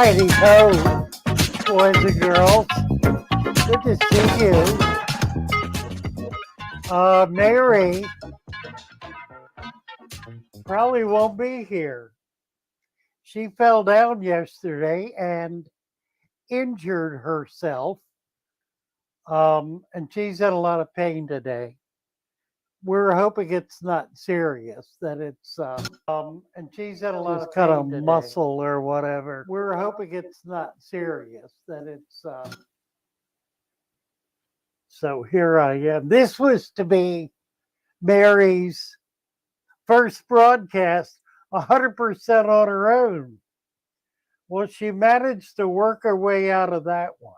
Heidi ho, boys and girls. Good to see you. Mary probably won't be here. She fell down yesterday and injured herself, and she's in a lot of pain today. We're hoping it's not serious, that and she's in a lot of kind of today. muscle or whatever. We're hoping it's not serious, that so here I am. This was to be Mary's first broadcast 100% on her own. Well, she managed to work her way out of that one.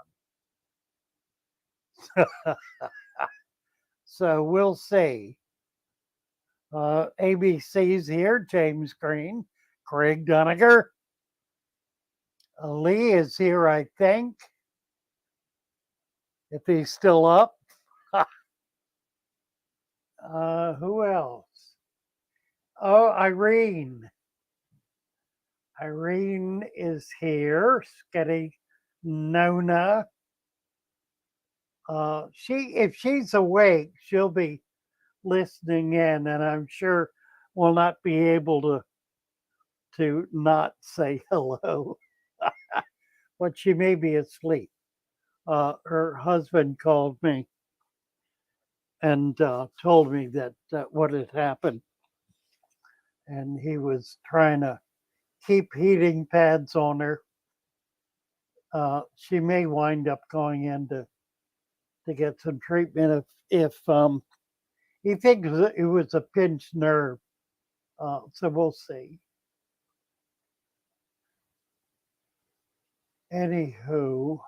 So we'll see. ABC's here, James Green, Craig Duniger. Lee is here, I think, if he's still up. Who else? Oh, Irene. Irene is here. Sketty Nona. If she's awake, she'll be listening in, and I'm sure will not be able to not say hello. But she may be asleep. Her husband called me and told me that what had happened, and he was trying to keep heating pads on her. She may wind up going in to get some treatment if he thinks it was a pinched nerve. So we'll see. Anywho,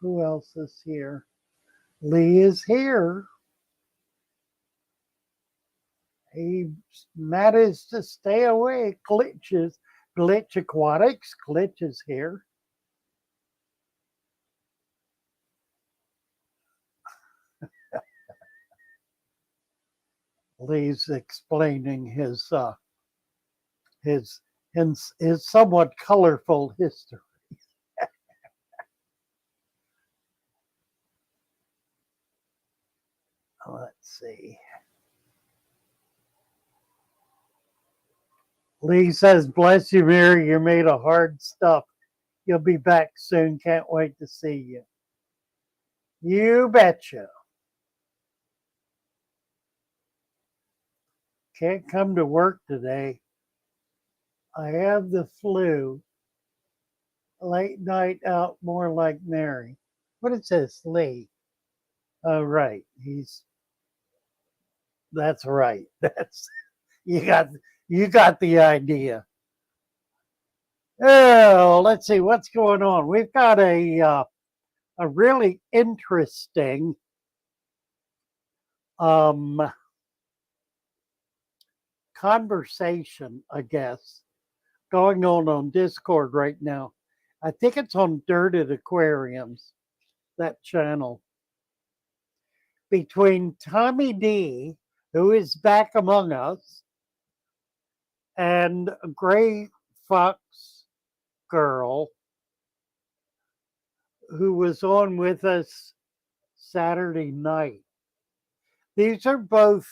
who else is here? Lee is here. He managed to stay away. Glitch Aquatics. Glitch is here. Lee's explaining his somewhat colorful history. Let's see. Lee says, "Bless you, Mary. You're made of hard stuff. You'll be back soon. Can't wait to see you." You betcha. Can't come to work today. I have the flu. Late night out more like Mary. What is this, Lee? Oh, right. That's right. That's you got the idea. Oh, let's see what's going on. We've got a really interesting conversation, I guess, going on Discord right now. I think it's on Dirted Aquariums, that channel, between Tommy D, who is back among us, and Gray Fox Girl, who was on with us Saturday night. These are both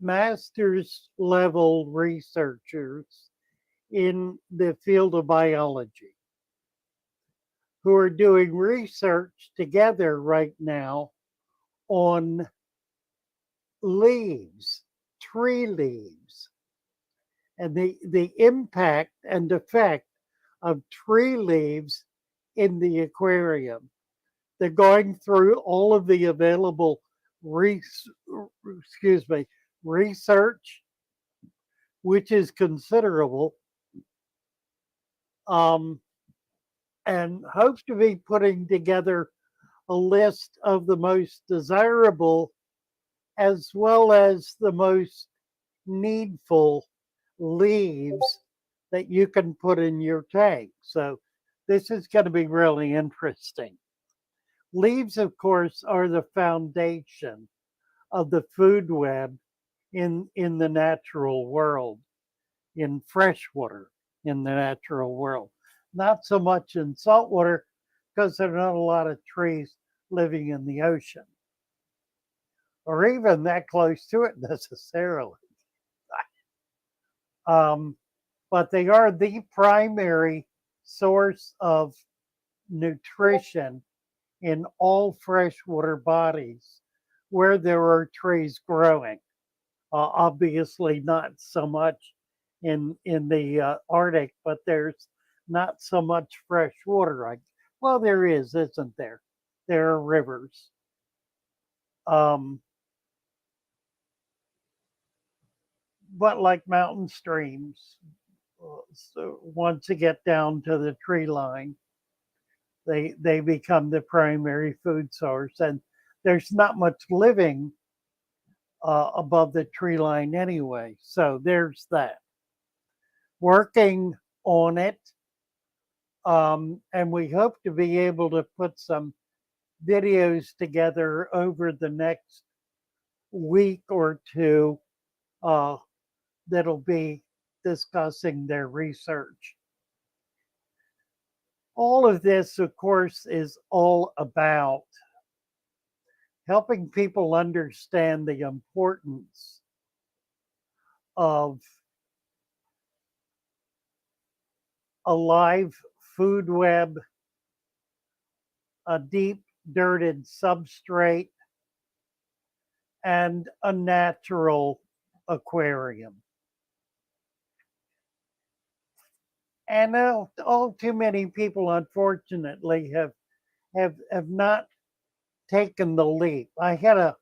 master's level researchers in the field of biology who are doing research together right now on leaves, tree leaves, and the impact and effect of tree leaves in the aquarium. They're going through all of the available research, which is considerable, and hope to be putting together a list of the most desirable as well as the most needful leaves that you can put in your tank. So this is going to be really interesting. Leaves, of course, are the foundation of the food web in the natural world, in freshwater, in the natural world. not so much in saltwater because there are not a lot of trees living in the ocean or even that close to it necessarily. Um, but they are the primary source of nutrition in all freshwater bodies where there are trees growing. Obviously, not so much in the Arctic, but there's not so much fresh water. Well, there is, isn't there? There are rivers. Um, but like mountain streams, so once you get down to the tree line, they become the primary food source, and there's not much living above the tree line anyway. So there's that. Working on it, and we hope to be able to put some videos together over the next week or two uh, that'll be discussing their research. All of this, of course, is all about helping people understand the importance of a live food web, a deep dirted substrate, and a natural aquarium. And all too many people, unfortunately, have not taken the leap. I had a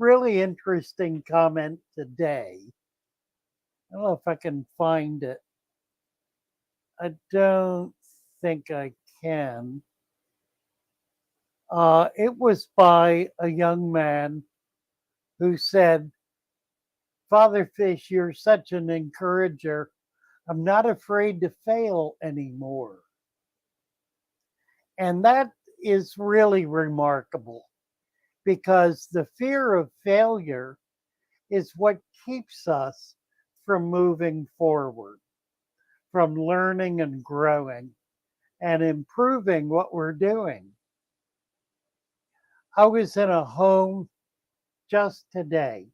really interesting comment today. I don't know if I can find it. I don't think I can. It was by a young man who said, Father Fish, you're such an encourager. I'm not afraid to fail anymore. And that is really remarkable because the fear of failure is what keeps us from moving forward, from learning and growing and improving what we're doing. I was in a home just today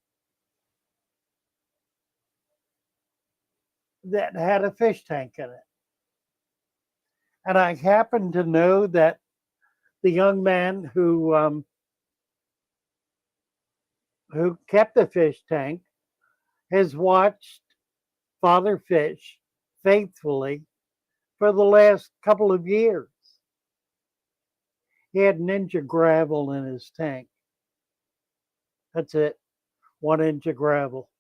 that had a fish tank in it. And I happen to know that the young man who kept the fish tank has watched Father Fish faithfully for the last couple of years. He had an inch of gravel in his tank. That's it, 1 inch of gravel.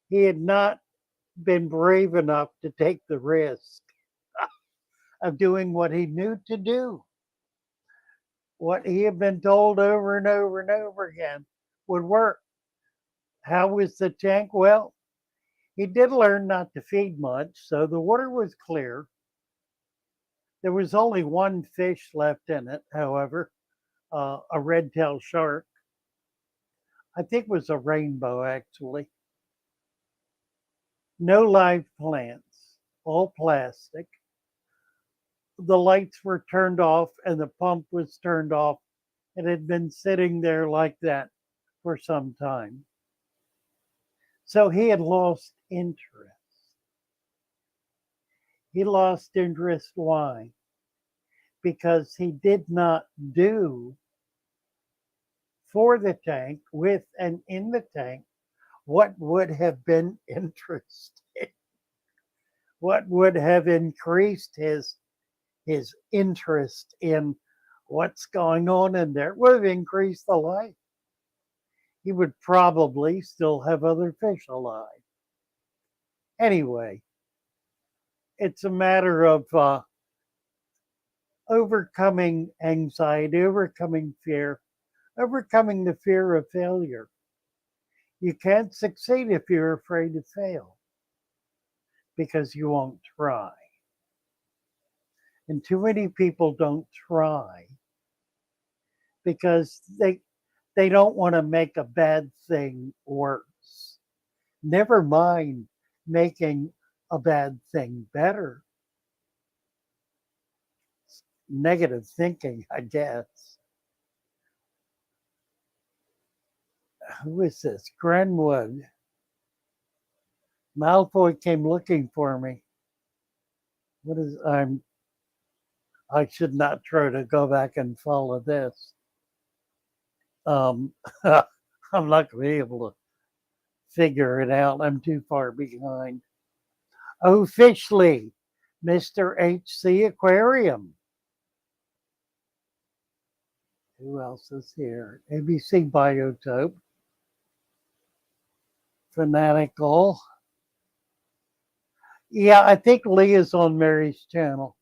He had not been brave enough to take the risk of doing what he knew to do, what he had been told over and over and over again would work. How was the tank? Well, he did learn not to feed much, so the water was clear. There was only one fish left in it, however, a red-tailed shark. I think it was a rainbow, actually. No live plants, all plastic. The lights were turned off and the pump was turned off. It had been sitting there like that for some time. So he had lost interest. He lost interest. Why? Because he did not do for the tank, with and in the tank, what would have been interesting, what would have increased his interest in what's going on in there, would have increased the life. He would probably still have other fish alive. Anyway, it's a matter of overcoming anxiety, overcoming fear, overcoming the fear of failure. You can't succeed if you're afraid to fail because you won't try. And too many people don't try because they don't want to make a bad thing worse. Never mind making a bad thing better. negative thinking, I guess. Who is this? Grenwood. Malfoy came looking for me. What is I should not try to go back and follow this. I'm not gonna be able to figure it out. I'm too far behind. Oh, Fishley, Mr. HC Aquarium. Who else is here? ABC Biotope. Fanatical. Yeah, I think Lee is on Mary's channel.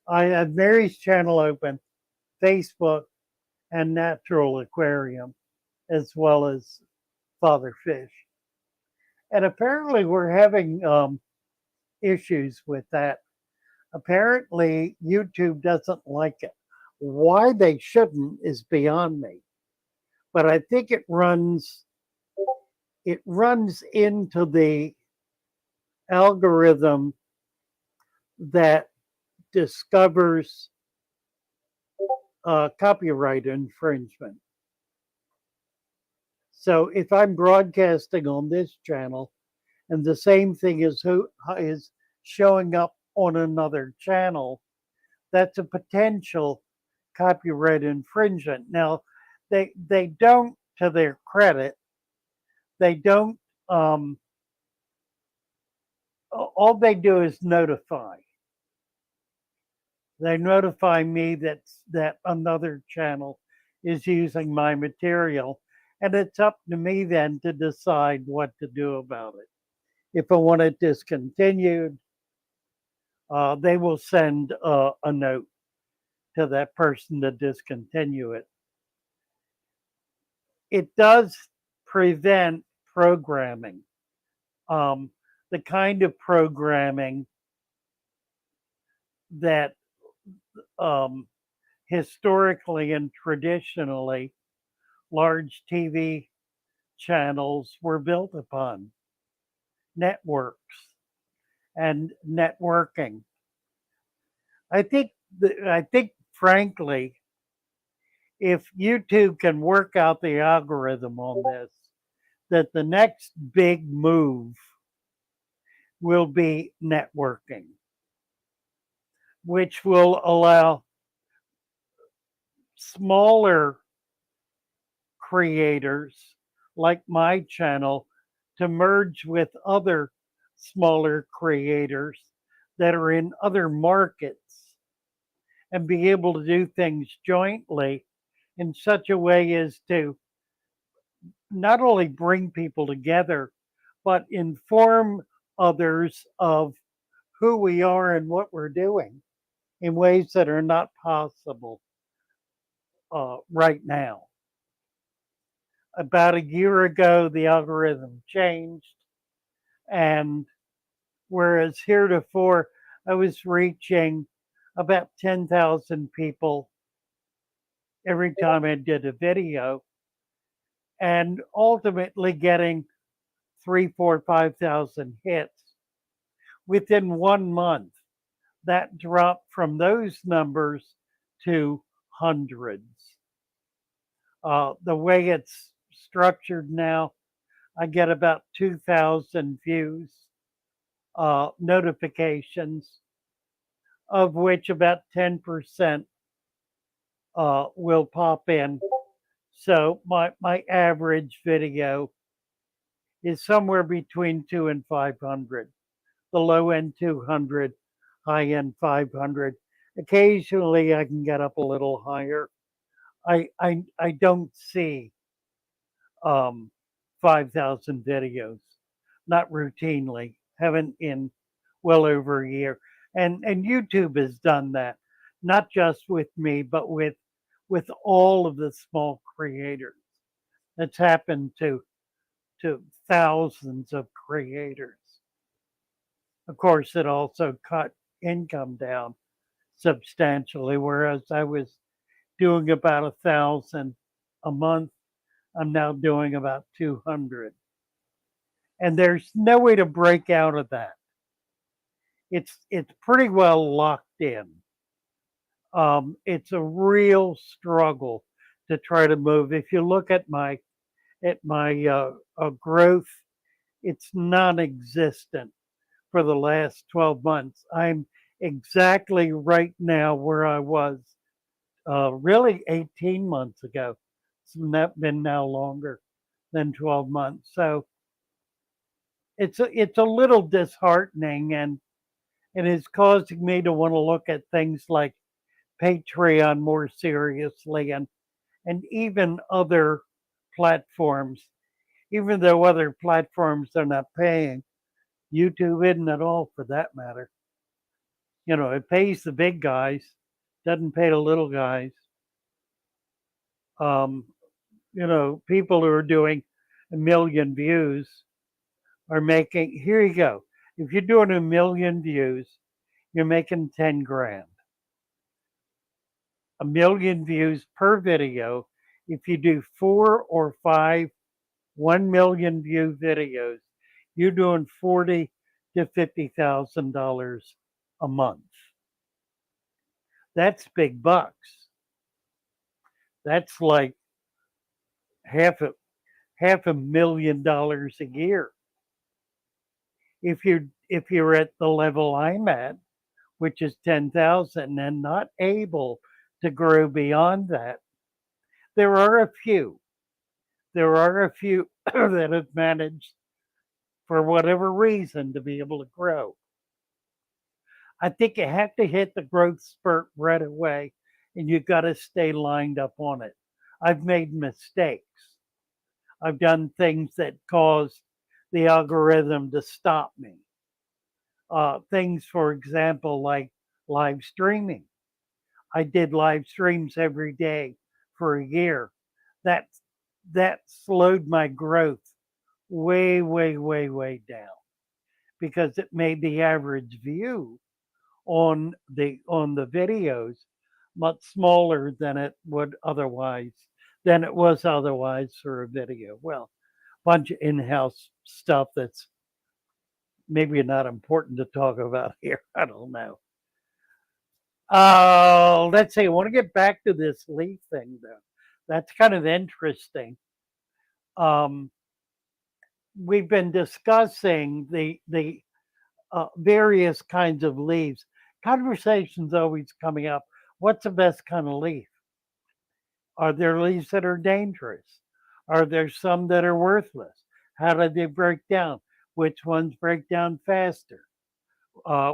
I have Mary's channel open, Facebook, and Natural Aquarium, as well as Father Fish. And apparently, we're having issues with that. Apparently, YouTube doesn't like it. Why they shouldn't is beyond me. But I think it runs into the algorithm that discovers copyright infringement. So if I'm broadcasting on this channel and the same thing is showing up on another channel, that's a potential copyright infringement. Now, they don't, to their credit, they don't. All they do is notify. They notify me that another channel is using my material, and it's up to me then to decide what to do about it. If I want it discontinued, they will send a note to that person to discontinue it. It does prevent programming, the kind of programming that historically and traditionally large TV channels were built upon, networks and networking. I think frankly, if YouTube can work out the algorithm on this, that the next big move will be networking, which will allow smaller creators like my channel to merge with other smaller creators that are in other markets and be able to do things jointly in such a way as to not only bring people together, but inform others of who we are and what we're doing in ways that are not possible right now. About a year ago, the algorithm changed, and whereas heretofore I was reaching about 10,000 people every time I did a video, and ultimately getting 3, 4, 5,000 hits within 1 month. That dropped from those numbers to hundreds. The way it's structured now, I get about 2,000 views, notifications, of which about 10% will pop in. So my average video is somewhere between 2 and 500. The low end 200, high end 500. Occasionally I can get up a little higher. I don't see 5,000 videos, not routinely. Haven't in well over a year. And YouTube has done that, not just with me, but with all of the small creators. It's happened to thousands of creators. Of course, it also cut income down substantially, whereas I was doing about 1,000 a month. I'm now doing about 200. And there's no way to break out of that. It's pretty well locked in. It's a real struggle to try to move. If you look at my growth, it's non-existent for the last 12 months. I'm exactly right now where I was really 18 months ago. It's not been now longer than 12 months. So it's a little disheartening, and it is causing me to want to look at things like Patreon more seriously, and even other platforms, even though other platforms are not paying. YouTube isn't at all, for that matter. It pays the big guys, doesn't pay the little guys. Um, People who are doing a million views are making, here you go. If you're doing a million views, you're making 10 grand. A million views per video. If you do 4 or 5 1 million view videos, you're doing $40,000 to $50,000 a month. That's big bucks. That's like half a $500,000 a year. If you're at the level I'm at, which is 10,000, and not able to grow beyond that, there are a few. There are a few that have managed, for whatever reason, to be able to grow. I think you have to hit the growth spurt right away, and you've got to stay lined up on it. I've made mistakes. I've done things that caused the algorithm to stop me. Things, for example, like live streaming. I did live streams every day for a year. That that slowed my growth way, way, way, way down, because it made the average view on the videos much smaller than it was otherwise for a video. Well, bunch of in-house stuff that's maybe not important to talk about here. I don't know. Let's see. I want to get back to this leaf thing, though. That's kind of interesting. Um, we've been discussing the various kinds of leaves. Conversations always coming up. What's the best kind of leaf? Are there leaves that are dangerous? Are there some that are worthless? How do they break down? Which ones break down faster?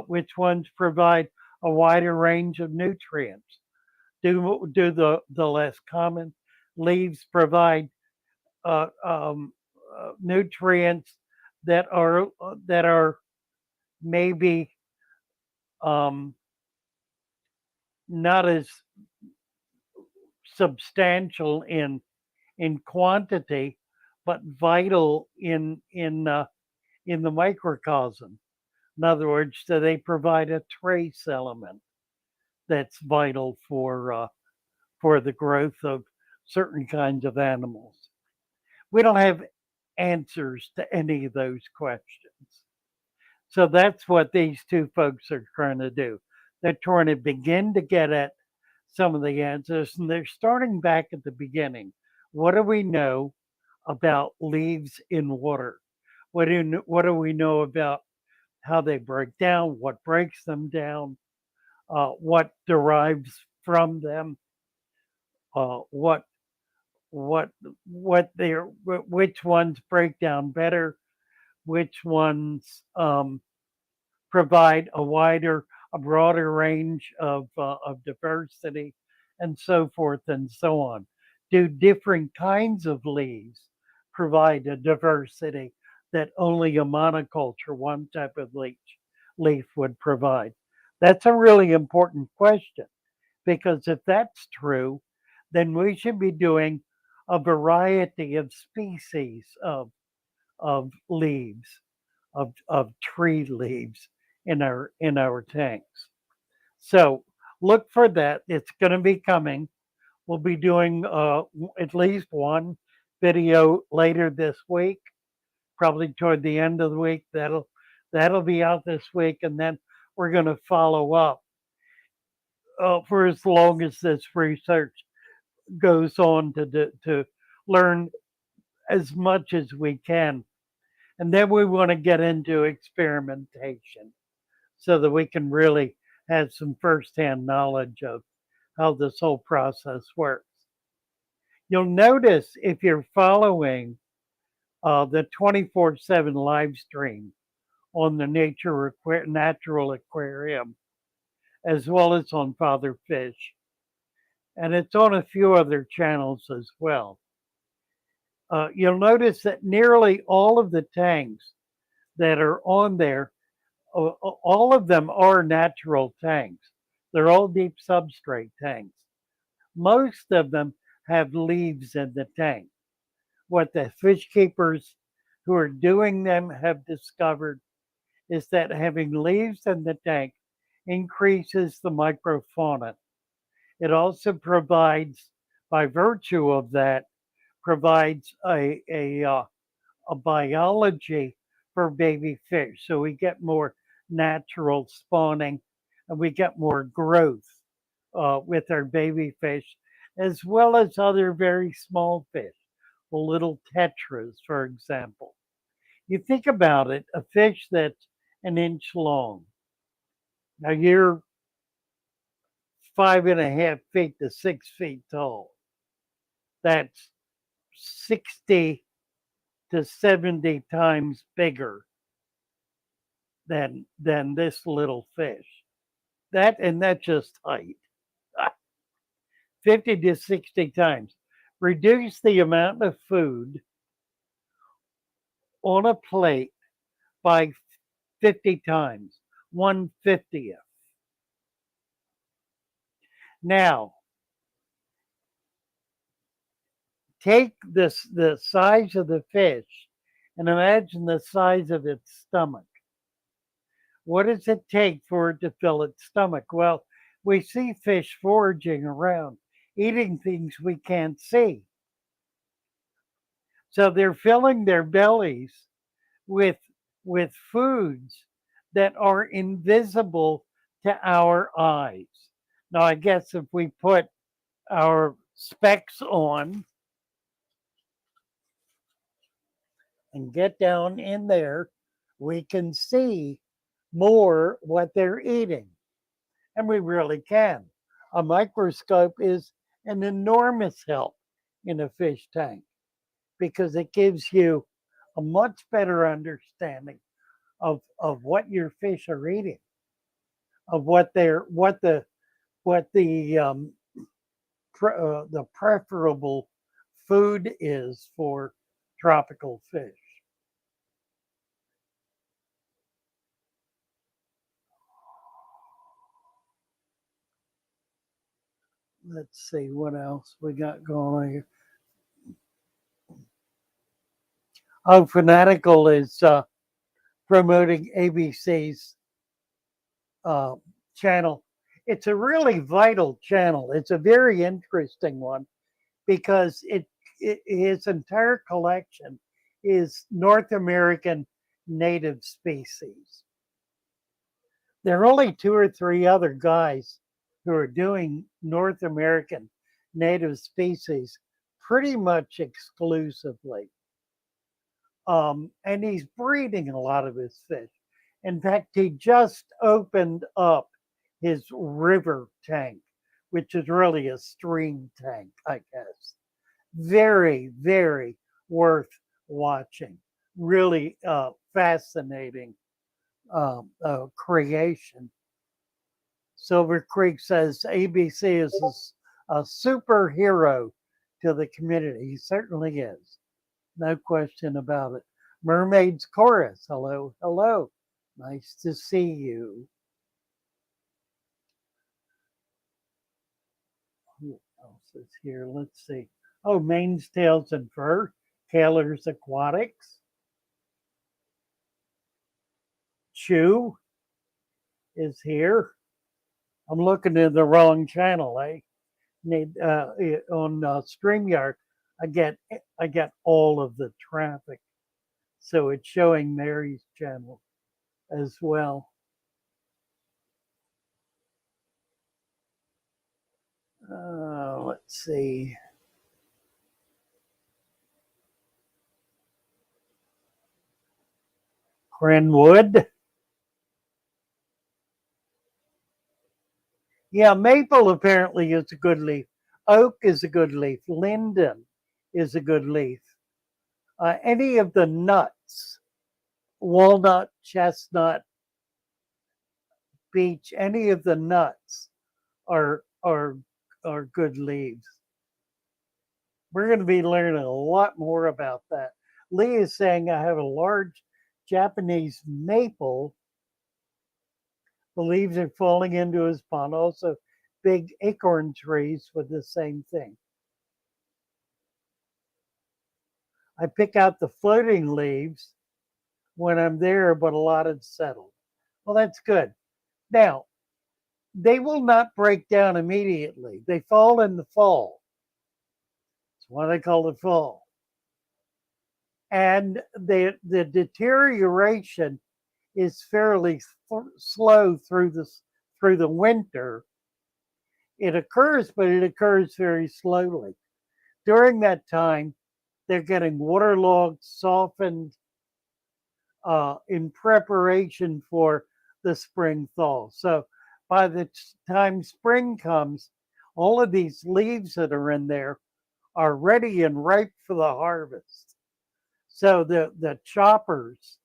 Which ones provide a wider range of nutrients? Do the less common leaves provide nutrients that are maybe um, not as substantial in quantity, but vital in the microcosm? In other words, do they provide a trace element that's vital for the growth of certain kinds of animals? We don't have answers to any of those questions. So that's what these two folks are trying to do. They're trying to begin to get at some of the answers, and they're starting back at the beginning. What do we know about leaves in water? What do we know about how they break down? What breaks them down? What derives from them? What what which ones break down better? Which ones provide a broader range of diversity, and so forth and so on? Do different kinds of leaves provide a diversity that only a monoculture, one type of leaf would provide? That's a really important question, because if that's true, then we should be doing a variety of species of leaves, of tree leaves in our tanks. So look for that. It's going to be coming. We'll be doing at least one video later this week, probably toward the end of the week. That'll be out this week, and then we're going to follow up for as long as this research goes on to learn as much as we can. And then we want to get into experimentation so that we can really have some firsthand knowledge of how this whole process works. You'll notice if you're following the 24/7 live stream on the Natural Aquarium, as well as on Father Fish, and it's on a few other channels as well. You'll notice that nearly all of the tanks that are on there, all of them are natural tanks. They're all deep substrate tanks. Most of them have leaves in the tank. What the fish keepers who are doing them have discovered is that having leaves in the tank increases the microfauna. It also provides, by virtue of that, provides a biology for baby fish. So we get more natural spawning and we get more growth with our baby fish, as well as other very small fish, the little tetras, for example. You think about it, a fish that's an inch long. Now you're 5.5 feet to 6 feet tall. That's 60 to 70 times bigger than this little fish. That's just height. 50 to 60 times. Reduce the amount of food on a plate by 50 times, 1/50th. Now, take the size of the fish and imagine the size of its stomach. What does it take for it to fill its stomach? Well, we see fish foraging around, eating things we can't see. So they're filling their bellies with foods that are invisible to our eyes. Now, I guess if we put our specs on and get down in there, we can see more what they're eating. And we really can. A microscope is an enormous help in a fish tank because it gives you a much better understanding of what your fish are eating, of the preferable food is for tropical fish. Let's see what else we got going on here. Oh, Fanatical is promoting ABC's uh, channel. It's a really vital channel. It's a very interesting one because his entire collection is North American native species. There are only two or three other guys who are doing North American native species pretty much exclusively. And he's breeding a lot of his fish. In fact, he just opened up his river tank, which is really a stream tank, I guess. Very, very worth watching. Really fascinating creation. Silver Creek says ABC is a superhero to the community. He certainly is. No question about it. Mermaids Chorus. Hello, hello. Nice to see you. Who else is here? Let's see. Oh, Maine's Tails and Fur. Taylor's Aquatics. Chew is here. I'm looking in the wrong channel. Need on StreamYard. I get all of the traffic, so it's showing Mary's channel as well. Let's see. Grenwood. Yeah, maple apparently is a good leaf. Oak is a good leaf. Linden is a good leaf. Any of the nuts, walnut, chestnut, beech, any of the nuts are are are good leaves. We're going to be learning a lot more about that. Lee is saying I have a large Japanese maple. The leaves are falling into his pond. Also, big acorn trees with the same thing. I pick out the floating leaves when I'm there, but a lot had settled. Well, that's good. Now, they will not break down immediately. They fall in the fall. That's why they call it fall. And the deterioration is fairly slow through the winter. It occurs, but it occurs very slowly. During that time, they're getting waterlogged, softened, in preparation for the spring thaw. So by the time spring comes, all of these leaves that are in there are ready and ripe for the harvest. So the choppers,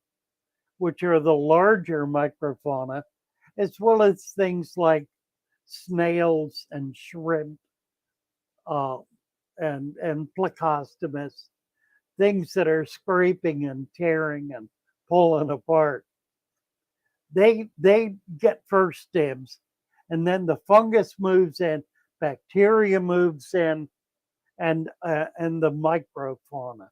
which are the larger microfauna, as well as things like snails and shrimp, uh, and Plecostomus, things that are scraping and tearing and pulling apart. They get first dibs, and then the fungus moves in, bacteria moves in, and the microfauna,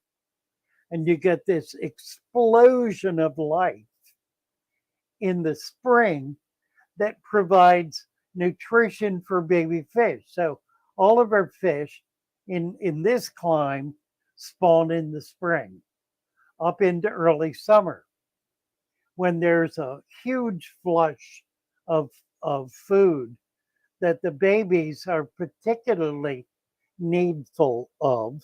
and you get this explosion of life in the spring that provides nutrition for baby fish. So all of our fish in this climb spawn in the spring up into early summer when there's a huge flush of food that the babies are particularly needful of.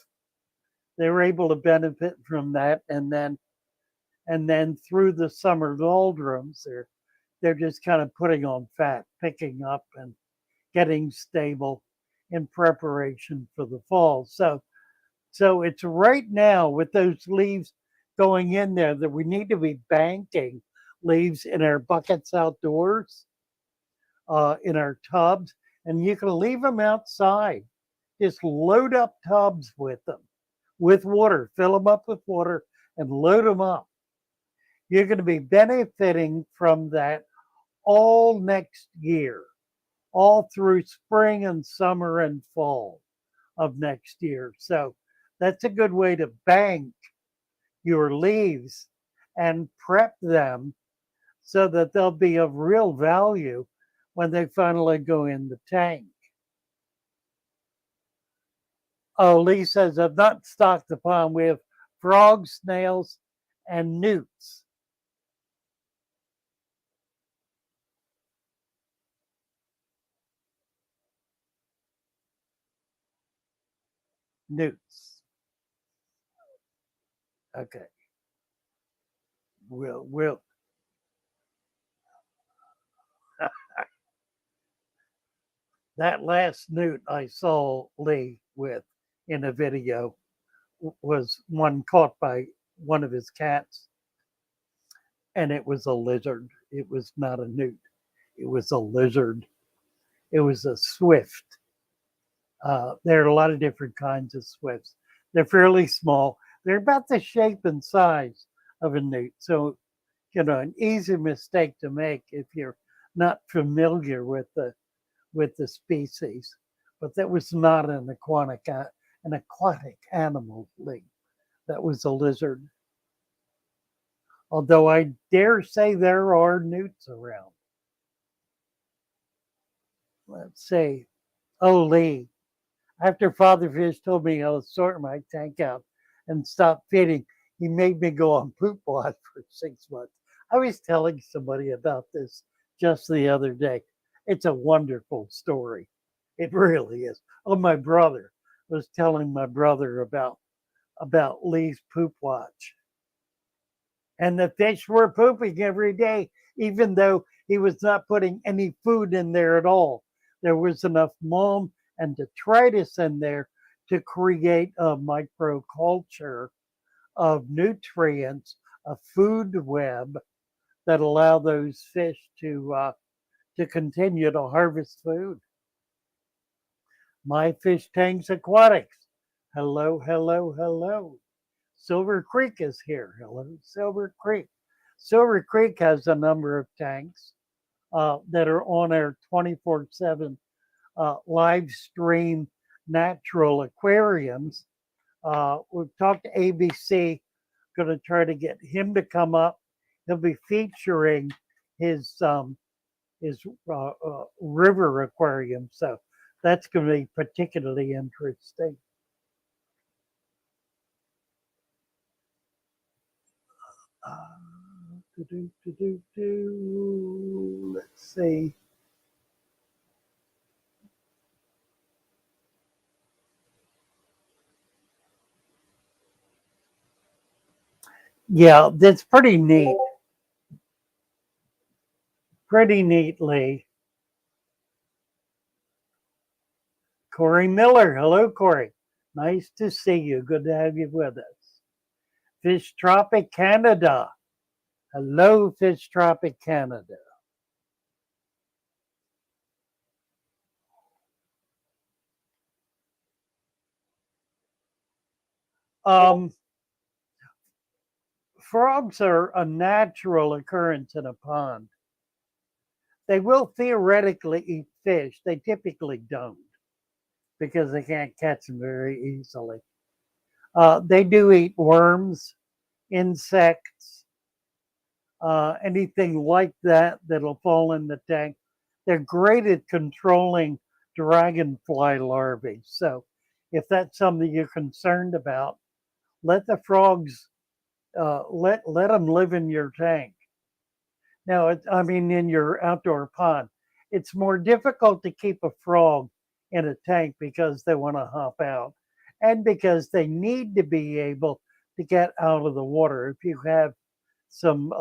They're able to benefit from that, and then through the summer doldrums, they're just kind of putting on fat, picking up and getting stable in preparation for the fall. So it's right now with those leaves going in there that we need to be banking leaves in our buckets outdoors, in our tubs, and you can leave them outside. Just load up tubs with them, with water, fill them up with water, and load them up. You're going to be benefiting from that all next year, all through spring and summer and fall of next year. So that's a good way to bank your leaves and prep them so that they'll be of real value when they finally go in the tank. Oh, Lee says, I've not stocked the pond. We have frogs, snails, and newts. Newts. Okay. We'll. That last newt I saw Lee with in a video was one caught by one of his cats, and it was a lizard. It was not a newt. It was a lizard. It was a swift. There are a lot of different kinds of swifts. They're fairly small. They're about the shape and size of a newt. So, an easy mistake to make if you're not familiar with the species. But that was not an aquatic animal, Lee. That was a lizard. Although I dare say there are newts around. Let's see. Oh, Lee, after Father Fish told me I'll sort my tank out and stop feeding, he made me go on poop watch for 6 months. I was telling somebody about this just the other day. It's a wonderful story. It really is. Oh, my brother was telling my brother about Lee's poop watch. And the fish were pooping every day, even though he was not putting any food in there at all. There was enough loam and detritus in there to create a microculture of nutrients, a food web that allow those fish to continue to harvest food. My Fish Tanks Aquatics. Hello, hello, hello. Silver Creek is here. Hello, Silver Creek. Silver Creek has a number of tanks that are on our 24/7 live stream natural aquariums. We've talked to ABC, going to try to get him to come up. He'll be featuring his his river aquarium, so that's going to be particularly interesting. Let's see. Yeah, that's pretty neat. Pretty neatly. Corey Miller. Hello, Corey. Nice to see you. Good to have you with us. Fish Tropic Canada. Hello, Fish Tropic Canada. Um, Frogs are a natural occurrence in a pond. They will theoretically eat fish. They typically don't because they can't catch them very easily. They do eat worms, insects, anything like that that'll fall in the tank. They're great at controlling dragonfly larvae. So if that's something you're concerned about, let the frogs let them live in your tank. Now, I mean, in your outdoor pond, it's more difficult to keep a frog in a tank because they want to hop out and because they need to be able to get out of the water. If you have some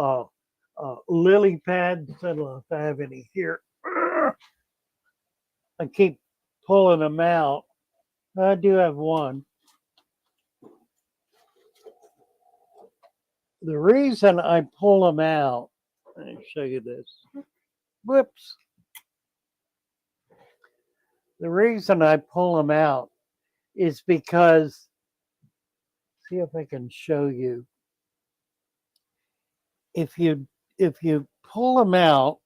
lily pads, I don't know if I have any here. I keep pulling them out. I do have one. The reason I pull them out, let me show you this. Whoops. The reason I pull them out is because, see if I can show you. If you if you pull them out,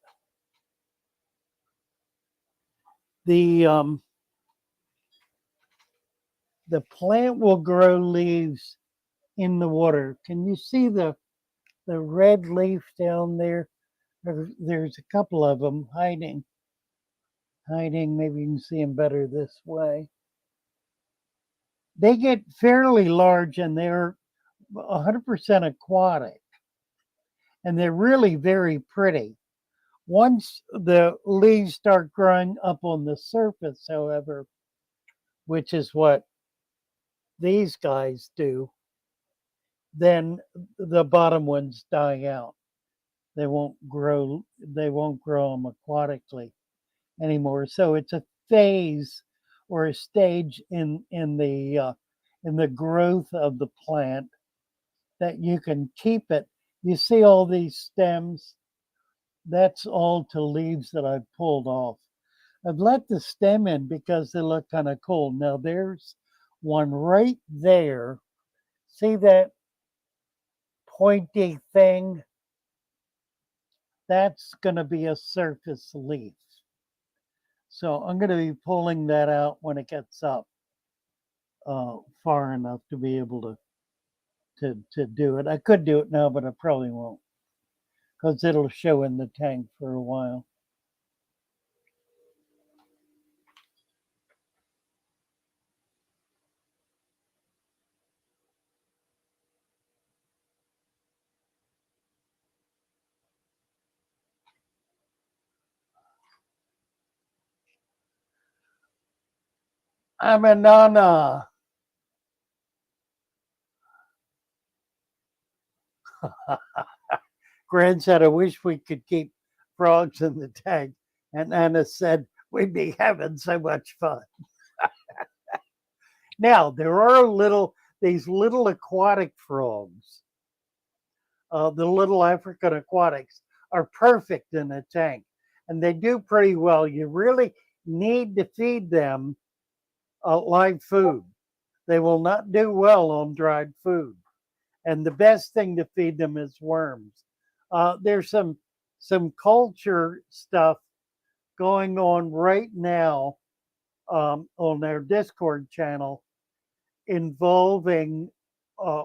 the the plant will grow leaves in the water. Can you see the red leaf down there? There's a couple of them hiding. Maybe you can see them better this way. They get fairly large and they're 100% aquatic and they're really very pretty. Once the leaves start growing up on the surface, however, which is what these guys do, then the bottom ones die out. They won't grow them aquatically anymore. So it's a phase or a stage in the growth of the plant that you can keep it. You see all these stems? That's all to leaves that I've pulled off. I've let the stem in because they look kind of cool. Now there's one right there. See that pointy thing? That's going to be a surface leaf. So I'm going to be pulling that out when it gets up far enough to be able to do it. I could do it now, but I probably won't because it'll show in the tank for a while. I'm a nana. Gran said, I wish we could keep frogs in the tank. And Anna said, we'd be having so much fun. Now, there are these little aquatic frogs, the little African aquatics, are perfect in a tank and they do pretty well. You really need to feed them live food. They will not do well on dried food. And the best thing to feed them is worms. There's some culture stuff going on right now on their Discord channel involving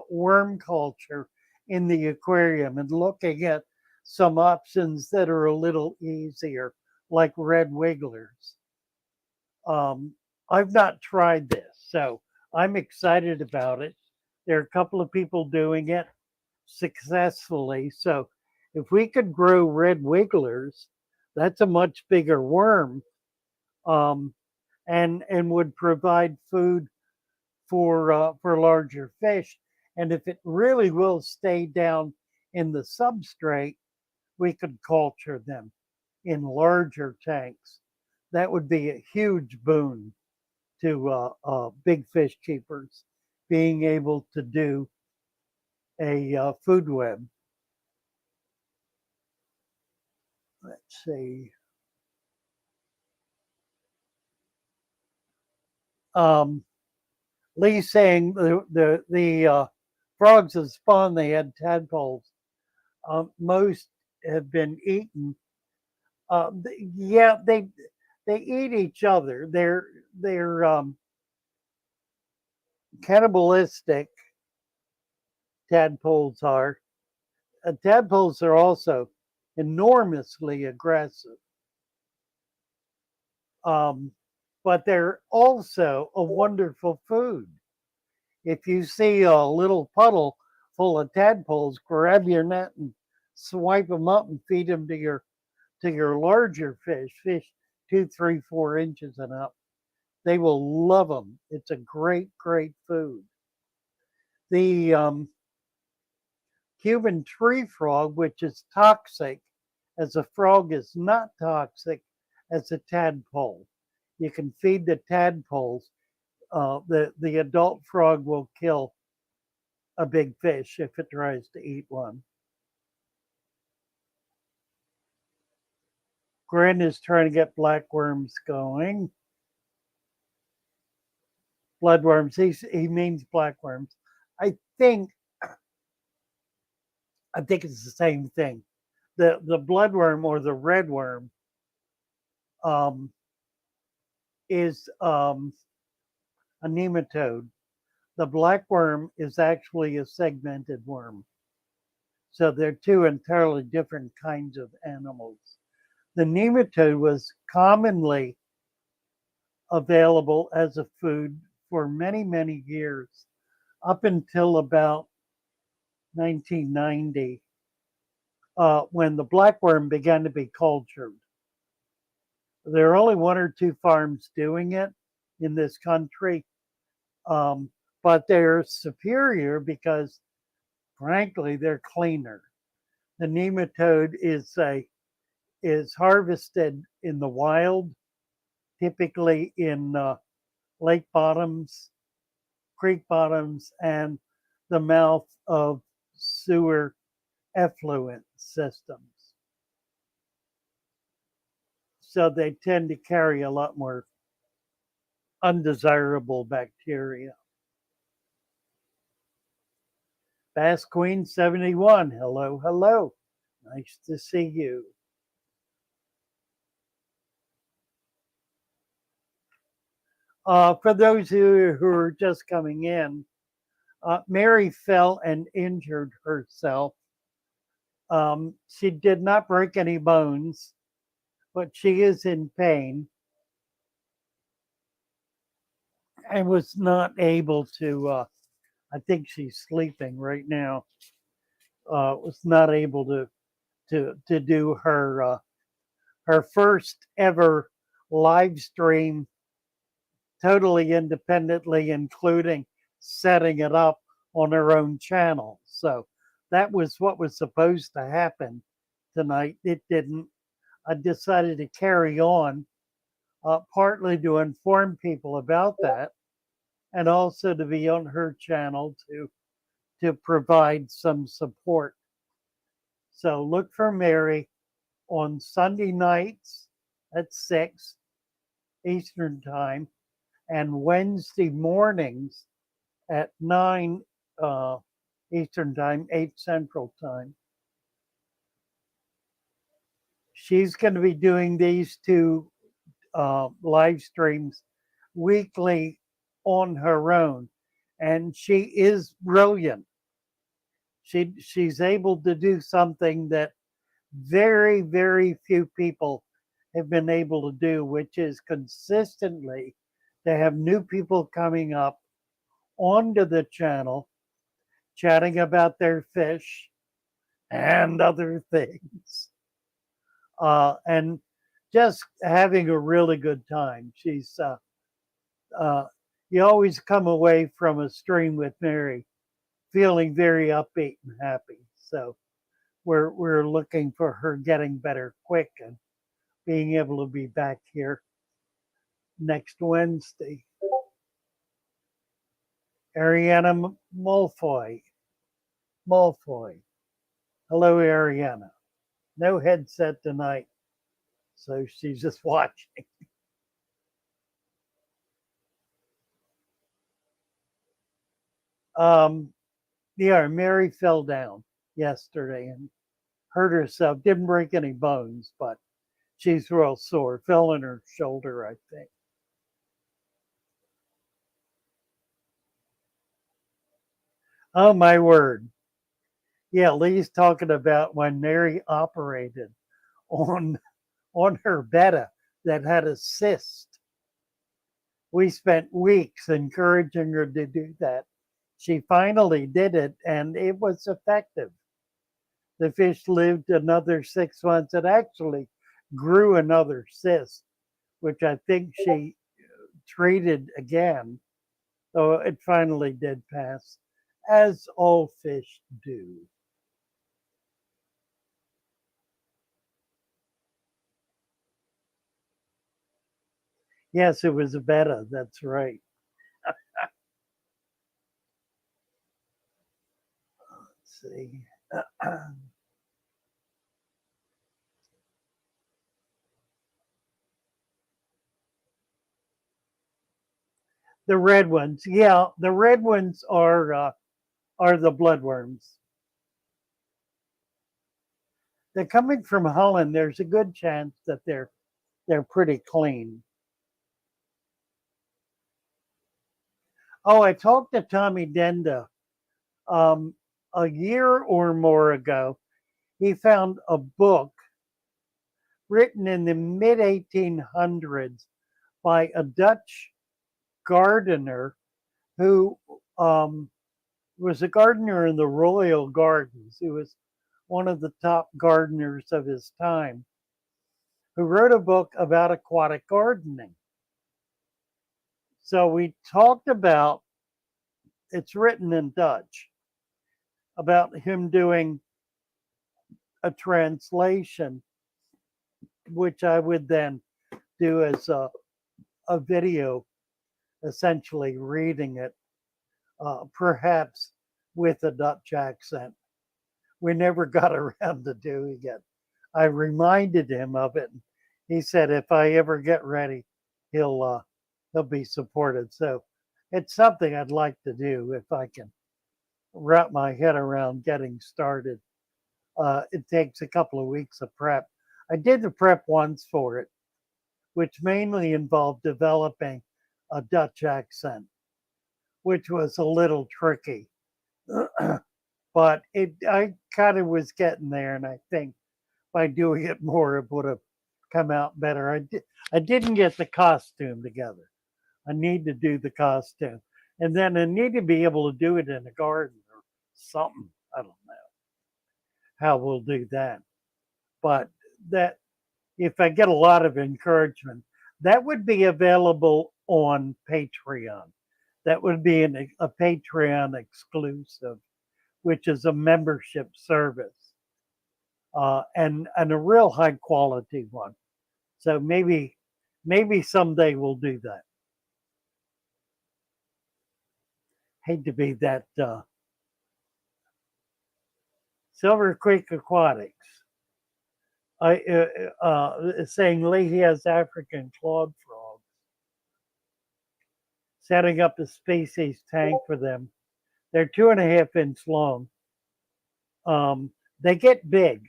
worm culture in the aquarium and looking at some options that are a little easier, like red wigglers. I've not tried this, so I'm excited about it. There are a couple of people doing it successfully. So if we could grow red wigglers, that's a much bigger worm, um, and would provide food for larger fish. And if it really will stay down in the substrate, we could culture them in larger tanks. That would be a huge boon to big fish keepers being able to do a food web. Let's see. Um, Lee saying the frogs that spawn they had tadpoles. Most have been eaten. Yeah, they eat each other. They're cannibalistic. Tadpoles are. Tadpoles are also enormously aggressive. Um, but they're also a wonderful food. If you see a little puddle full of tadpoles, grab your net and swipe them up and feed them to your larger fish 2, 3, 4 inches and up. They will love them. It's a great food. The Cuban tree frog, which is toxic, as a frog is not toxic as a tadpole. You can feed the tadpoles. The adult frog will kill a big fish if it tries to eat one. Gren is trying to get blackworms going. Bloodworms. He means blackworms. I think it's the same thing. The bloodworm or the redworm um, is a nematode. The blackworm is actually a segmented worm. So they're two entirely different kinds of animals. The nematode was commonly available as a food for many years, up until about 1990, when the blackworm began to be cultured. There are only 1 or 2 farms doing it in this country, but they're superior because, frankly, they're cleaner. The nematode is harvested in the wild, typically in lake bottoms, creek bottoms, and the mouth of sewer effluent systems. So they tend to carry a lot more undesirable bacteria. Bass Queen 71, hello. Nice to see you. For those who are just coming in, Mary fell and injured herself. She did not break any bones, but she is in pain and was not able to. I think she's sleeping right now. Was not able to do her first ever live stream totally independently, including setting it up on her own channel. So that was what was supposed to happen tonight. It didn't. I decided to carry on, partly to inform people about that, and also to be on her channel to provide some support. So look for Mary on Sunday nights at 6 Eastern Time and Wednesday mornings at 9 Eastern Time, 8 Central Time. She's going to be doing these two live streams weekly on her own, and she is brilliant. She's able to do something that very few people have been able to do, which is consistently to have new people coming up onto the channel, chatting about their fish and other things, and just having a really good time. She's you always come away from a stream with Mary feeling very upbeat and happy. So we're looking for her getting better quick and being able to be back here next Wednesday. Ariana Mulfoy. Mulfoy. Hello, Ariana. No headset tonight, so she's just watching. Yeah, Mary fell down yesterday and hurt herself. Didn't break any bones, but she's real sore. Fell in her shoulder, I think. Oh my word. Yeah, Lee's talking about when Mary operated on her betta that had a cyst. We spent weeks encouraging her to do that. She finally did it, and it was effective. The fish lived another 6 months. It actually grew another cyst, which I think she treated again. So it finally did pass, as all fish do. Yes, it was a betta. That's right. Let's see. The red ones, yeah, the red ones are the bloodworms. They're coming from Holland. There's a good chance that they're pretty clean. Oh, I talked to Tommy Denda um, a year or more ago. He found a book written in the mid 1800s by a Dutch gardener who was a gardener in the Royal Gardens. He was one of the top gardeners of his time, who wrote a book about aquatic gardening. So we talked about, it's written in Dutch, about him doing a translation, which I would then do as a video, essentially reading it, perhaps with a Dutch accent. We never got around to doing it. I reminded him of it. He said if I ever get ready, he'll be supportive. So it's something I'd like to do if I can wrap my head around getting started. It takes a couple of weeks of prep. I did the prep once for it, which mainly involved developing a Dutch accent, which was a little tricky. But I kind of was getting there, and I think by doing it more, it would have come out better. I didn't get the costume together. I need to do the costume, and then I need to be able to do it in a garden or something. I don't know how we'll do that, but that if I get a lot of encouragement, that would be available on Patreon. That would be a Patreon exclusive, which is a membership service, and a real high quality one. So maybe someday we'll do that. Hate to be that Silver Creek Aquatics. Saying Leahy has African clawed frogs, setting up a species tank for them. They're 2.5 inch long. They get big.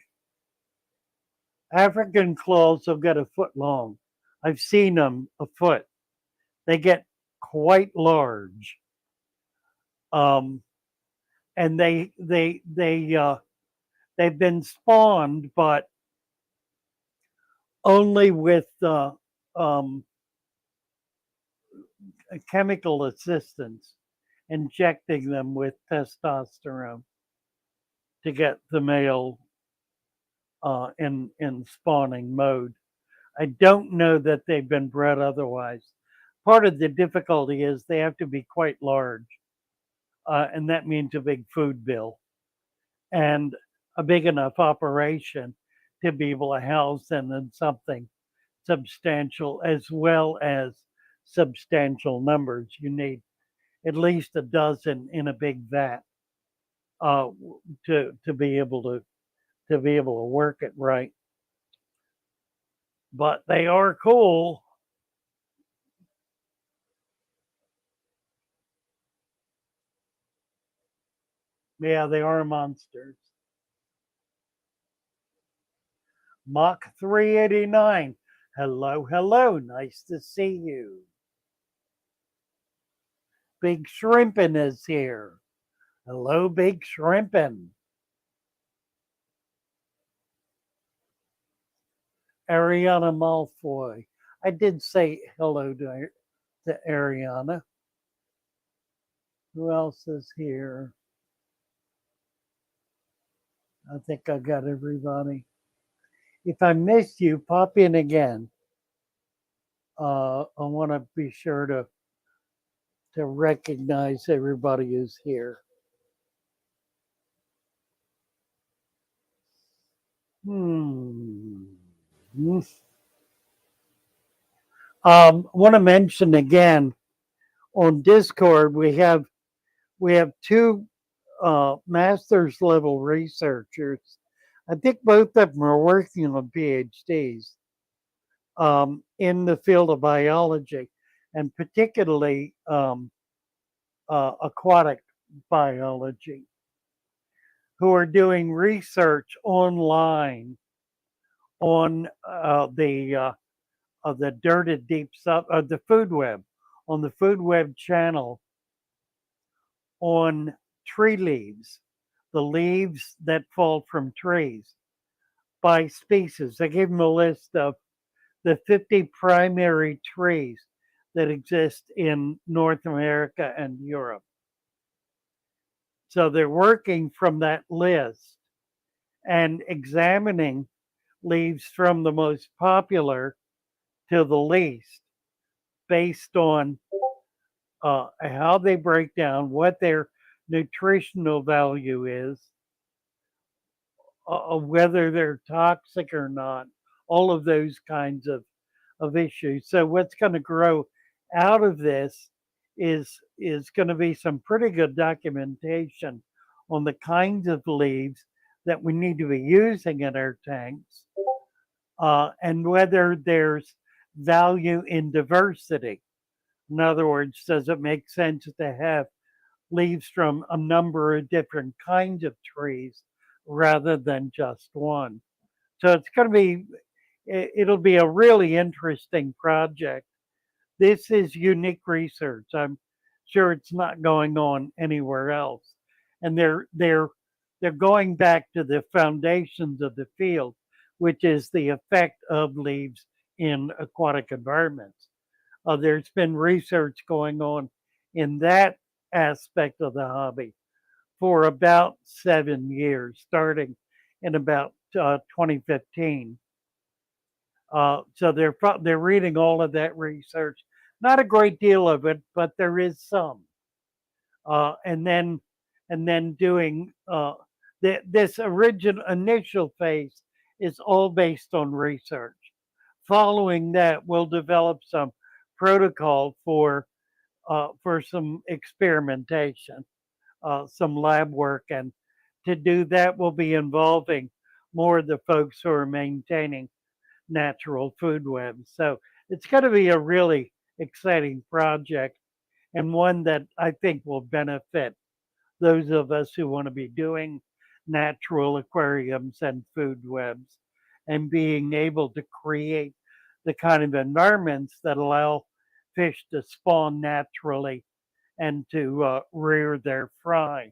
African claws will get a foot long. I've seen them a foot. They get quite large. Um, and they've been spawned, but only with um, chemical assistance, injecting them with testosterone to get the male in spawning mode. I don't know that they've been bred otherwise. Part of the difficulty is they have to be quite large, and that means a big food bill and a big enough operation to be able to house them in something substantial as well as substantial numbers. You need at least a dozen in a big vat uh, to be able to work it right. But they are cool. Yeah, they are monsters. Mach 389. Hello, hello. Nice to see you. Big Shrimpin is here. Hello, Big Shrimpin. Ariana Malfoy. I did say hello to Ariana. Who else is here? I think I got everybody. If I missed you, pop in again. I want to be sure to recognize everybody who's here. Hmm. Want to mention again on Discord we have two master's level researchers. I think both of them are working on PhDs in the field of biology, and particularly aquatic biology, who are doing research online on the dirty deep sub of the food web, on the food web channel, on tree leaves, the leaves that fall from trees by species. I gave them a list of the 50 primary trees that exist in North America and Europe. So they're working from that list and examining leaves from the most popular to the least based on how they break down, what their nutritional value is, whether they're toxic or not, all of those kinds of issues. So what's going to grow out of this is going to be some pretty good documentation on the kinds of leaves that we need to be using in our tanks, and whether there's value in diversity. In other words, does it make sense to have leaves from a number of different kinds of trees rather than just one? So it's going to be, it'll be a really interesting project. This is unique research. I'm sure it's not going on anywhere else. And they're going back to the foundations of the field, which is the effect of leaves in aquatic environments. There's been research going on in that aspect of the hobby for about 7 years, starting in about 2015. So they're reading all of that research. Not a great deal of it, but there is some. And then doing this original initial phase is all based on research. Following that, we'll develop some protocol for some experimentation, some lab work, and to do that, we'll be involving more of the folks who are maintaining natural food webs. So it's going to be a really exciting project and one that I think will benefit those of us who want to be doing natural aquariums and food webs and being able to create the kind of environments that allow fish to spawn naturally and to rear their fry.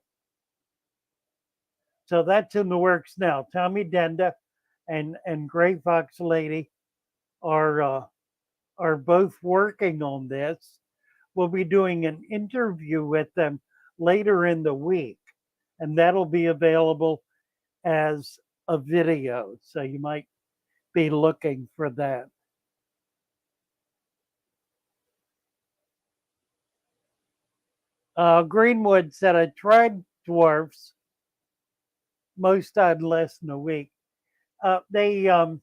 So that's in the works now. Tommy Denda and Gray Fox Lady are both working on this. We'll be doing an interview with them later in the week, and that'll be available as a video. So you might be looking for that. Greenwood said, I tried dwarfs, most died less than a week. There are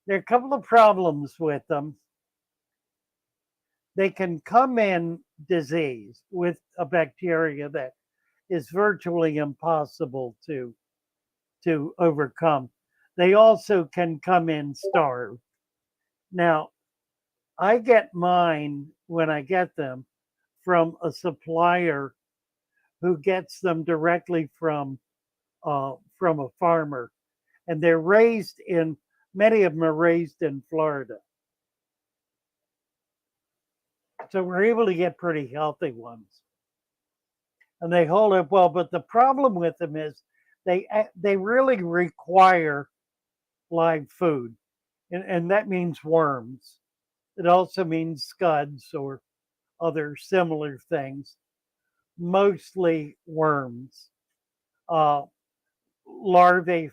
a couple of problems with them. They can come in diseased with a bacteria that is virtually impossible to overcome. They also can come in starved. Now, I get mine when I get them from a supplier who gets them directly from a farmer, and they're raised in many of them are raised in Florida, so we're able to get pretty healthy ones, and they hold up well. But the problem with them is they really require live food, and that means worms. It also means scuds or other similar things, mostly worms, uh, larvae,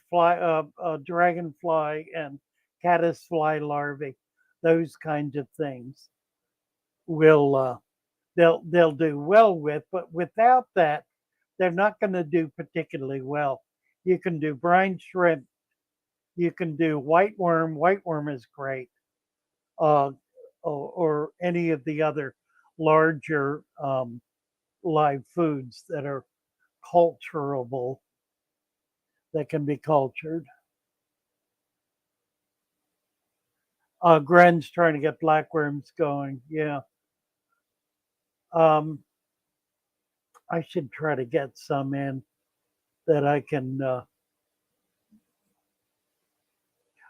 dragonfly and caddisfly larvae, those kinds of things will they'll do well with, but without that, they're not going to do particularly well. You can do brine shrimp, you can do white worm. White worm is great, uh, or any of the other larger live foods that are culturable that can be cultured. Gren's trying to get blackworms going. Yeah. Um, I should try to get some in that I can.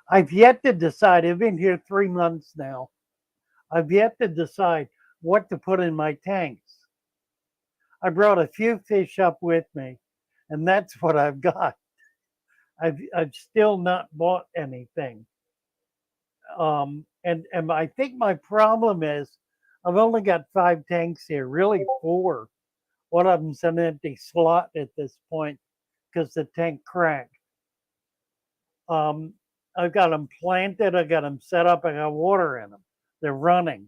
I've yet to decide. I've been here 3 months now. I've yet to decide what to put in my tanks. I brought a few fish up with me, and that's what I've got. I've still not bought anything. And I think my problem is I've only got 5 tanks here, really four. One of them's an empty slot at this point because the tank cracked. Um, I've got them planted, I got them set up, I got water in them. They're running.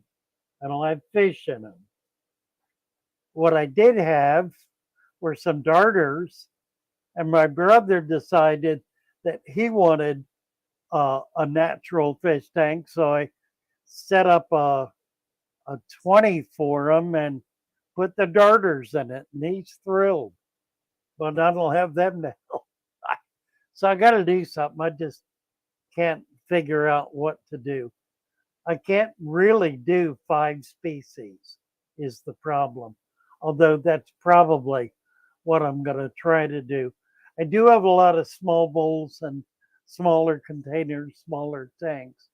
I don't have fish in them. What I did have were some darters, and my brother decided that he wanted a natural fish tank, so I set up a 20 for him and put the darters in it, and he's thrilled. But I don't have them now. So I got to do something. I just can't figure out what to do. I can't really do 5 species, is the problem. Although that's probably what I'm going to try to do. I do have a lot of small bowls and smaller containers, smaller tanks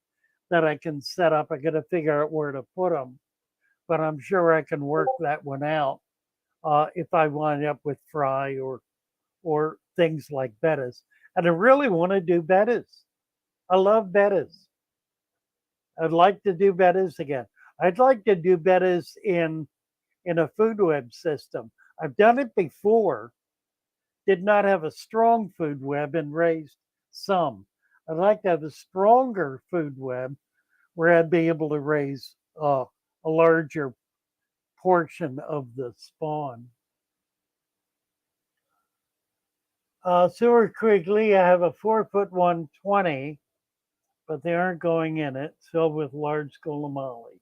that I can set up. I got to figure out where to put them, but I'm sure I can work that one out if I wind up with fry or things like bettas. And I really want to do bettas. I love bettas. I'd like to do bettas again. I'd like to do bettas in a food web system. I've done it before. Did not have a strong food web and raised some. I'd like to have a stronger food web where I'd be able to raise a larger portion of the spawn. Sewer Quigley, I have a 4-foot 120, but they aren't going in it, filled with large mollies.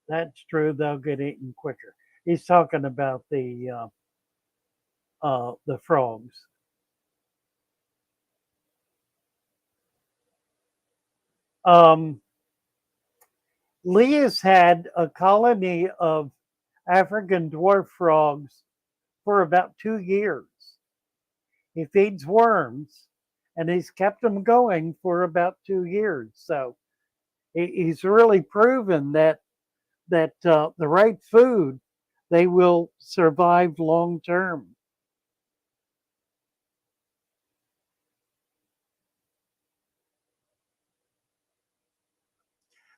That's true, they'll get eaten quicker. He's talking about the frogs. Lee has had a colony of African dwarf frogs for about 2 years. He feeds worms, and he's kept them going for about 2 years. So he's really proven that the right food, they will survive long term.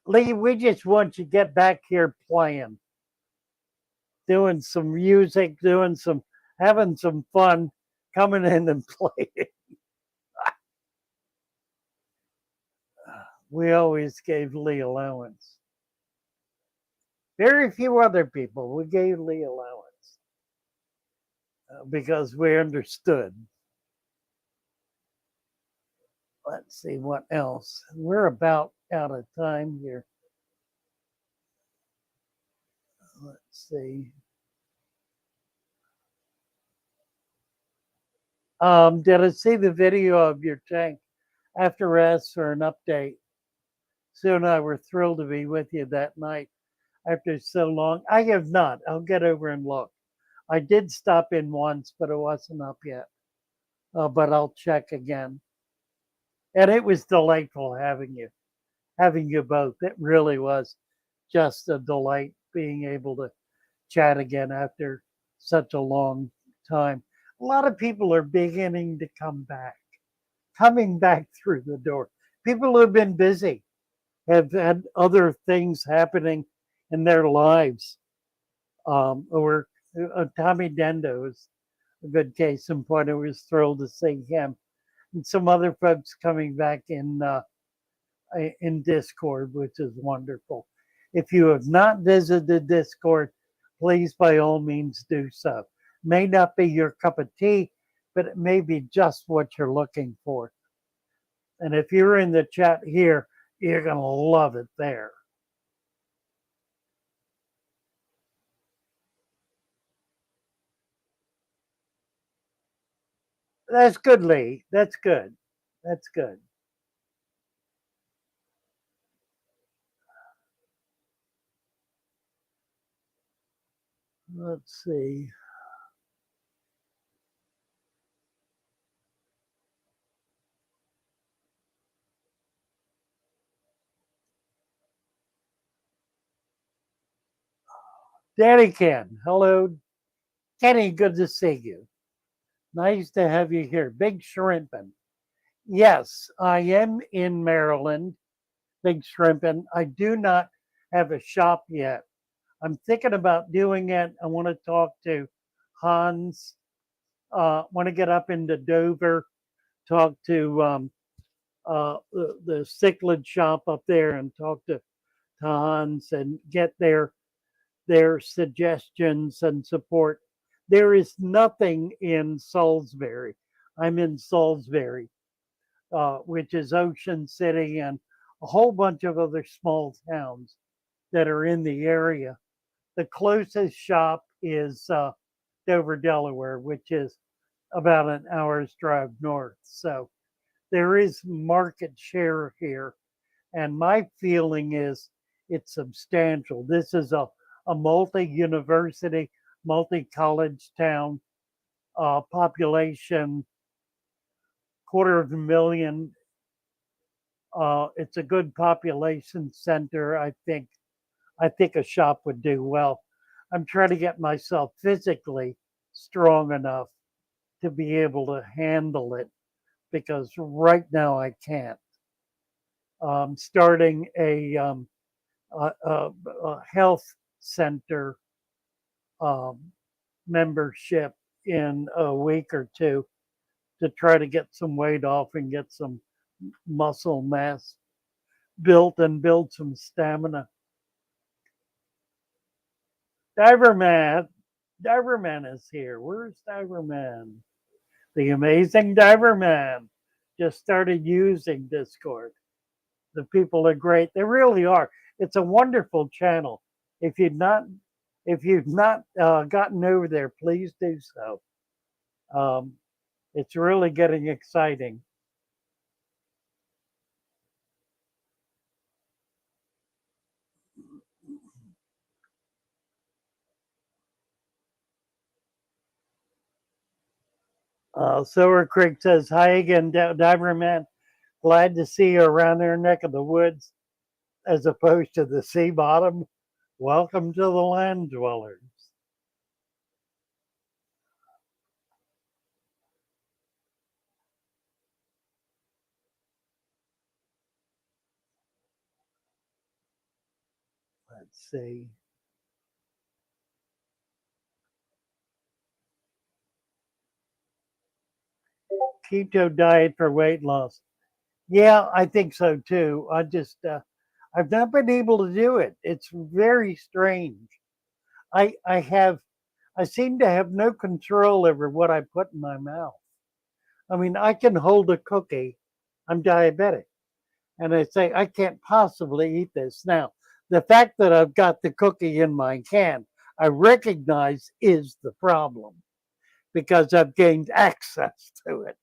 Lee, we just want you to get back here playing, doing some music, having some fun, coming in and playing. We always gave Lee allowance. Very few other people, we gave Lee allowance because we understood. Let's see what else. We're about out of time here. Let's see. Did I see the video of your tank after us for an update? Sue and I were thrilled to be with you that night after so long. I have not. I'll get over and look. I did stop in once, but it wasn't up yet. But I'll check again. And it was delightful having you both. It really was just a delight being able to chat again after such a long time. A lot of people are beginning to coming back through the door. People who have been busy have had other things happening in their lives. Or Tommy Dendo is a good case in point. I was thrilled to see him and some other folks coming back in Discord, which is wonderful. If you have not visited Discord, please by all means do so. May not be your cup of tea, but it may be just what you're looking for. And if you're in the chat here, you're going to love it there. That's good, Lee. That's good. That's good. Let's see. Danny Ken. Hello. Kenny, good to see you. Nice to have you here. Big Shrimpin'. Yes, I am in Maryland, Big Shrimpin'. I do not have a shop yet. I'm thinking about doing it. I want to talk to Hans. Want to get up into Dover, talk to the cichlid shop up there and talk to Hans and get their suggestions and support. There is nothing in Salisbury. I'm in Salisbury, which is Ocean City and a whole bunch of other small towns that are in the area. The closest shop is Dover, Delaware, which is about an hour's drive north. So there is market share here. And my feeling is it's substantial. This is a multi university, multi college town, population, 250,000. It's a good population center. I think a shop would do well. I'm trying to get myself physically strong enough to be able to handle it because right now I can't. Starting a health center membership in a week or two to try to get some weight off and get some muscle mass built and build some stamina. Diverman, Diverman is here. Where's Diverman? The amazing Diverman just started using Discord. The people are great. They really are. It's a wonderful channel. If you've not, if you've not gotten over there, please do so. Um, it's really getting exciting. Silver Creek says, "Hi again, Diverman. Glad to see you around their neck of the woods as opposed to the sea bottom. Welcome to the land dwellers." Let's see. Keto diet for weight loss. Yeah, I think so too. I've not been able to do it. It's very strange. I have, I seem to have no control over what I put in my mouth. I mean, I can hold a cookie. I'm diabetic. And I say, I can't possibly eat this. Now, the fact that I've got the cookie in my hand, I recognize is the problem because I've gained access to it.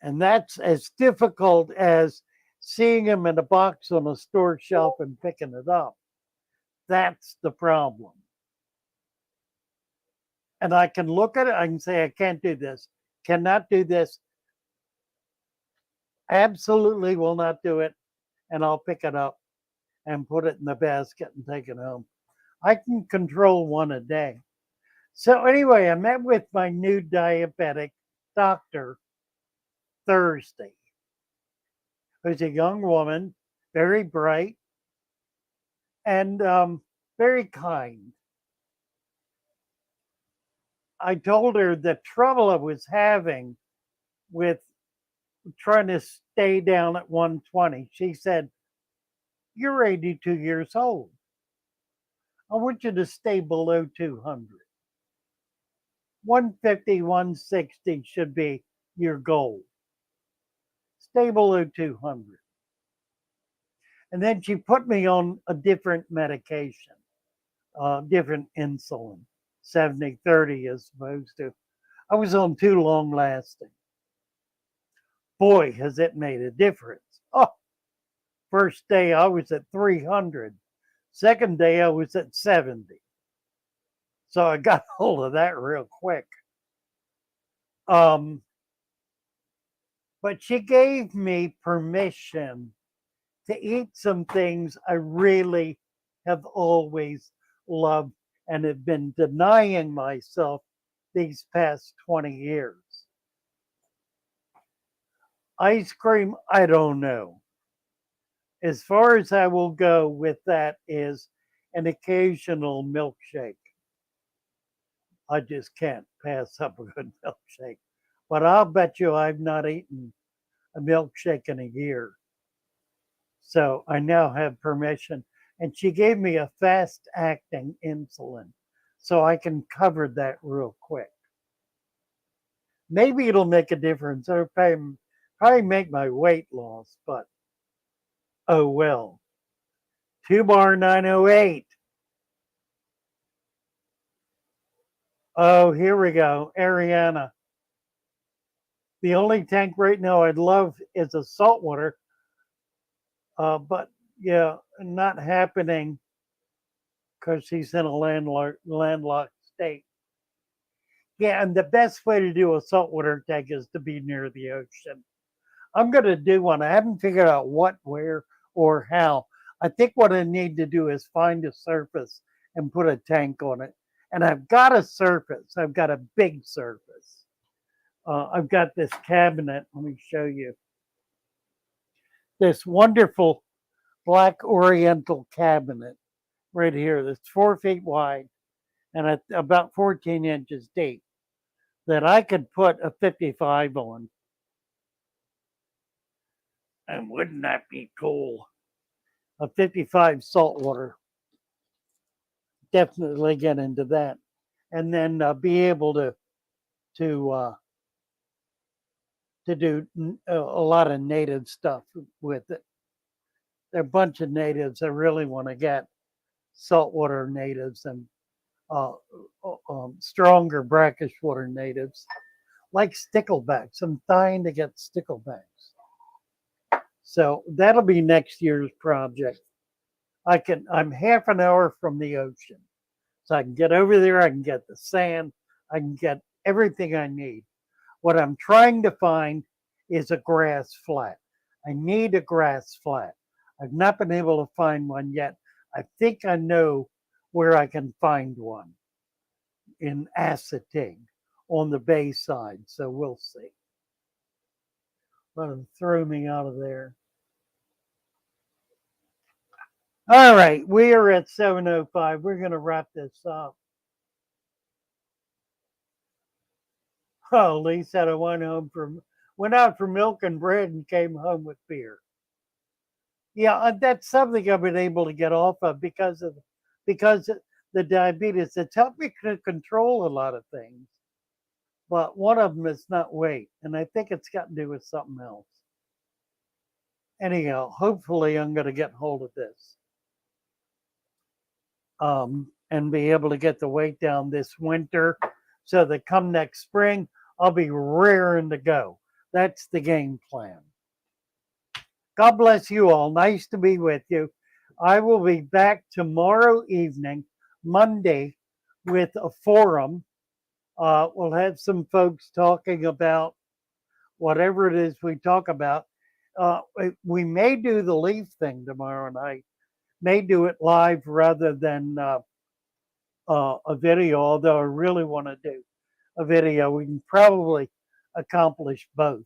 And that's as difficult as seeing them in a box on a store shelf and picking it up. That's the problem. And I can look at it, I can say, I can't do this, cannot do this, absolutely will not do it. And I'll pick it up and put it in the basket and take it home. I can control one a day. So, anyway, I met with my new diabetic doctor Thursday. Who's a young woman, very bright, and very kind. I told her the trouble I was having with trying to stay down at 120. She said, "You're 82 years old. I want you to stay below 200. 150, 160 should be your goal. Stay below 200." And then she put me on a different medication, different insulin, 70/30 as opposed to, I was on too long lasting. Boy, has it made a difference. Oh, first day I was at 300. Second day I was at 70. So I got hold of that real quick. Um, but she gave me permission to eat some things I really have always loved and have been denying myself these past 20 years. Ice cream, I don't know. As far as I will go with that is an occasional milkshake. I just can't pass up a good milkshake. But I'll bet you I've not eaten a milkshake in a year. So I now have permission. And she gave me a fast acting insulin so I can cover that real quick. Maybe it'll make a difference. It'll probably make my weight loss, but oh well. 2 bar 908. Oh, here we go. Ariana. The only tank right now I'd love is a saltwater, but yeah, not happening because she's in a landlocked state. Yeah, and the best way to do a saltwater tank is to be near the ocean. I'm going to do one. I haven't figured out what, where, or how. I think what I need to do is find a surface and put a tank on it. And I've got a surface. I've got a big surface. I've got this cabinet. Let me show you. This wonderful black oriental cabinet right here that's 4 feet wide and about 14 inches deep. that I could put a 55 on. And wouldn't that be cool? A 55 saltwater. Definitely get into that. And then be able to uh, to do a lot of native stuff with it. There are a bunch of natives I really want to get, saltwater natives and uh, stronger brackish water natives, like sticklebacks. I'm dying to get sticklebacks. So that'll be next year's project. I'm half an hour from the ocean. So I can get over there, I can get the sand, I can get everything I need. What I'm trying to find is a grass flat. I need a grass flat. I've not been able to find one yet. I think I know where I can find one in Assateague on the bay side. So we'll see. Let them throw me out of there. All right, we are at 7:05. We're going to wrap this up. Oh, Lee said I went out for milk and bread and came home with beer. Yeah, that's something I've been able to get off of because of the diabetes. It's helped me to control a lot of things, but one of them is not weight, and I think it's got to do with something else. Anyhow, hopefully I'm going to get hold of this and be able to get the weight down this winter so that come next spring, I'll be raring to go. That's the game plan. God bless you all. Nice to be with you. I will be back tomorrow evening, Monday, with a forum. We'll have some folks talking about whatever it is we talk about. We may do the leaf thing tomorrow night, may do it live rather than a video, although I really want to do a video. We can probably accomplish both.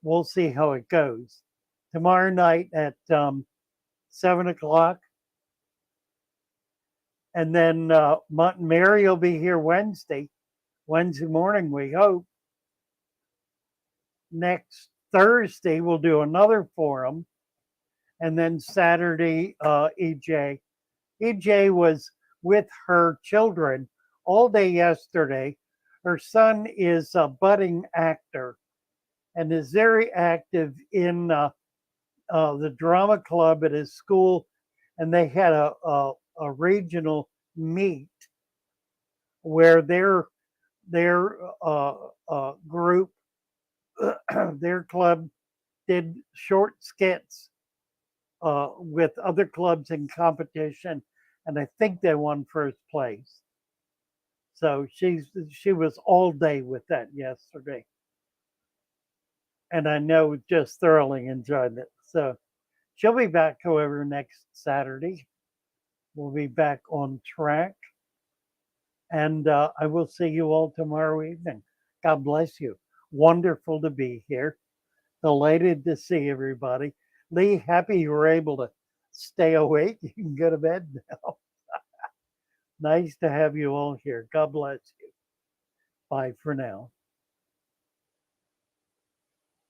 We'll see how it goes. Tomorrow night at 7 o'clock. And then Mary will be here Wednesday morning, we hope. Next Thursday, we'll do another forum. And then Saturday, EJ. EJ was with her children all day yesterday. Her son is a budding actor and is very active in the drama club at his school. And they had a regional meet where their group, their club, did short skits with other clubs in competition, and I think they won first place. So she was all day with that yesterday, and I know just thoroughly enjoyed it. So she'll be back, however, next Saturday. We'll be back on track. And I will see you all tomorrow evening. God bless you. Wonderful to be here. Delighted to see everybody. Lee, happy you were able to stay awake. You can go to bed now. Nice to have you all here. God bless you. Bye for now.